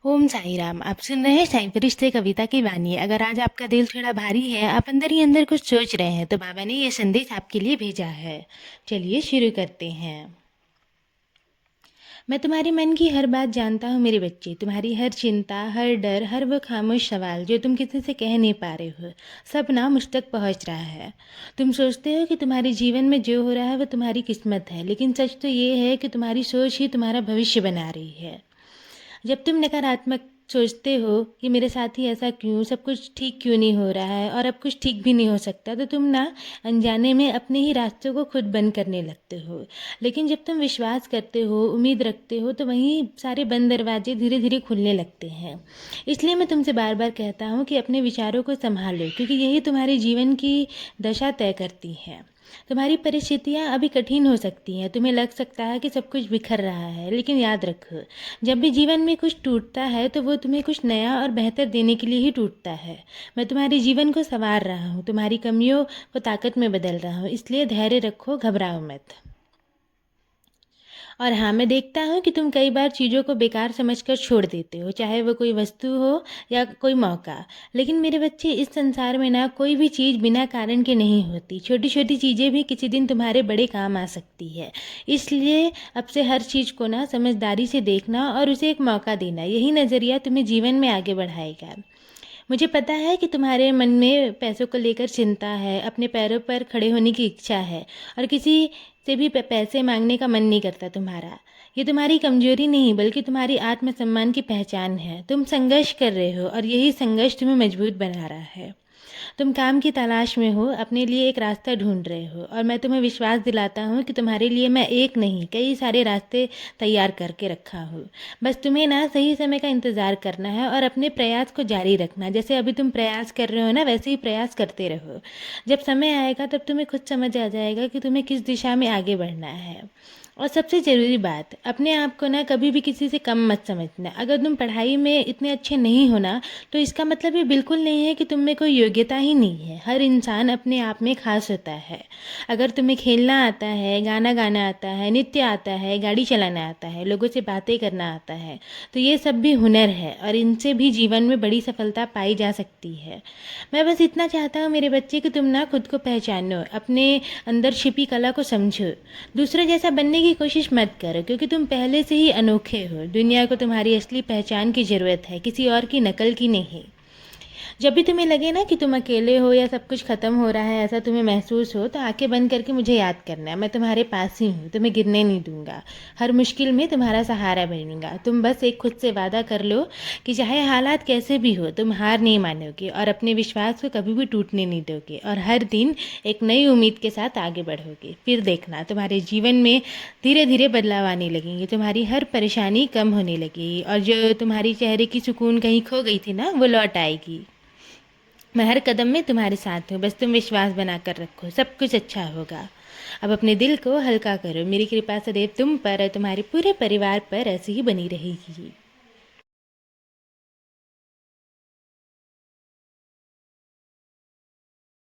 ओम साई राम। आप सुन रहे हैं साई फरिश्ते कविता की वाणी। अगर आज आपका दिल थोड़ा भारी है, आप अंदर ही अंदर कुछ सोच रहे हैं, तो बाबा ने ये संदेश आपके लिए भेजा है। चलिए शुरू करते हैं। मैं तुम्हारे मन की हर बात जानता हूँ मेरे बच्चे। तुम्हारी हर चिंता, हर डर, हर वो खामोश सवाल जो तुम किसी से कह नहीं पा रहे हो, सब ना मुझ तक पहुँच रहा है। तुम सोचते हो कि तुम्हारे जीवन में जो हो रहा है वो तुम्हारी किस्मत है, लेकिन सच तो ये है कि तुम्हारी सोच ही तुम्हारा भविष्य बना रही है। जब तुम नकारात्मक सोचते हो कि मेरे साथ ही ऐसा क्यों, सब कुछ ठीक क्यों नहीं हो रहा है और अब कुछ ठीक भी नहीं हो सकता, तो तुम ना अनजाने में अपने ही रास्तों को खुद बंद करने लगते हो। लेकिन जब तुम विश्वास करते हो, उम्मीद रखते हो, तो वहीं सारे बंद दरवाजे धीरे धीरे खुलने लगते हैं। इसलिए मैं तुमसे बार बार कहता हूँ कि अपने विचारों को संभालो, क्योंकि यही तुम्हारे जीवन की दशा तय करती है। तुम्हारी परिस्थितियाँ अभी कठिन हो सकती हैं, तुम्हें लग सकता है कि सब कुछ बिखर रहा है, लेकिन याद रखो, जब भी जीवन में कुछ टूटता है तो वो तुम्हें कुछ नया और बेहतर देने के लिए ही टूटता है। मैं तुम्हारे जीवन को संवार रहा हूँ, तुम्हारी कमियों को ताकत में बदल रहा हूँ, इसलिए धैर्य रखो, घबराओ मत। और हाँ, मैं देखता हूँ कि तुम कई बार चीज़ों को बेकार समझकर छोड़ देते हो, चाहे वो कोई वस्तु हो या कोई मौका। लेकिन मेरे बच्चे, इस संसार में ना कोई भी चीज़ बिना कारण के नहीं होती। छोटी छोटी चीज़ें भी किसी दिन तुम्हारे बड़े काम आ सकती है। इसलिए अब से हर चीज़ को ना समझदारी से देखना और उसे एक मौका देना, यही नज़रिया तुम्हें जीवन में आगे बढ़ाएगा। मुझे पता है कि तुम्हारे मन में पैसों को लेकर चिंता है, अपने पैरों पर खड़े होने की इच्छा है, और किसी से भी पैसे मांगने का मन नहीं करता तुम्हारा। ये तुम्हारी कमजोरी नहीं, बल्कि तुम्हारी आत्मसम्मान की पहचान है। तुम संघर्ष कर रहे हो और यही संघर्ष तुम्हें मजबूत बना रहा है। तुम काम की तलाश में हो, अपने लिए एक रास्ता ढूंढ रहे हो, और मैं तुम्हें विश्वास दिलाता हूँ कि तुम्हारे लिए मैं एक नहीं, कई सारे रास्ते तैयार करके रखा हूँ। बस तुम्हें ना सही समय का इंतज़ार करना है और अपने प्रयास को जारी रखना। जैसे अभी तुम प्रयास कर रहे हो ना, वैसे ही प्रयास करते रहो। जब समय आएगा तब तुम्हें खुद समझ आ जाएगा कि तुम्हें किस दिशा में आगे बढ़ना है। और सबसे ज़रूरी बात, अपने आप को ना कभी भी किसी से कम मत समझना। अगर तुम पढ़ाई में इतने अच्छे नहीं हो ना, तो इसका मतलब ये बिल्कुल नहीं है कि तुम में कोई योग्यता ही नहीं है। हर इंसान अपने आप में खास होता है। अगर तुम्हें खेलना आता है, गाना गाना आता है, नृत्य आता है, गाड़ी चलाना आता है, लोगों से बातें करना आता है, तो ये सब भी हुनर है और इनसे भी जीवन में बड़ी सफलता पाई जा सकती है। मैं बस इतना चाहता हूँ मेरे बच्चे कि तुम ना खुद को पहचानो, अपने अंदर छिपी कला को समझो। दूसरे जैसा बनने की कोशिश मत करो, क्योंकि तुम पहले से ही अनोखे हो। दुनिया को तुम्हारी असली पहचान की ज़रूरत है, किसी और की नकल की नहीं। जब भी तुम्हें लगे ना कि तुम अकेले हो या सब कुछ ख़त्म हो रहा है, ऐसा तुम्हें महसूस हो, तो आंखें बंद करके मुझे याद करना है। मैं तुम्हारे पास ही हूँ, तुम्हें गिरने नहीं दूंगा। हर मुश्किल में तुम्हारा सहारा बनूंगा। तुम बस एक खुद से वादा कर लो कि चाहे हालात कैसे भी हो, तुम हार नहीं मानोगे और अपने विश्वास को कभी भी टूटने नहीं दोगे, और हर दिन एक नई उम्मीद के साथ आगे बढ़ोगे। फिर देखना, तुम्हारे जीवन में धीरे धीरे बदलाव आने लगेंगे, तुम्हारी हर परेशानी कम होने लगेगी, और जो तुम्हारी चेहरे की सुकून कहीं खो गई थी ना, वो लौट आएगी। मैं हर कदम में तुम्हारे साथ हूँ, बस तुम विश्वास बनाकर रखो, सब कुछ अच्छा होगा। अब अपने दिल को हल्का करो, मेरी कृपा सदैव तुम पर और तुम्हारे पूरे परिवार पर ऐसी ही बनी रहेगी।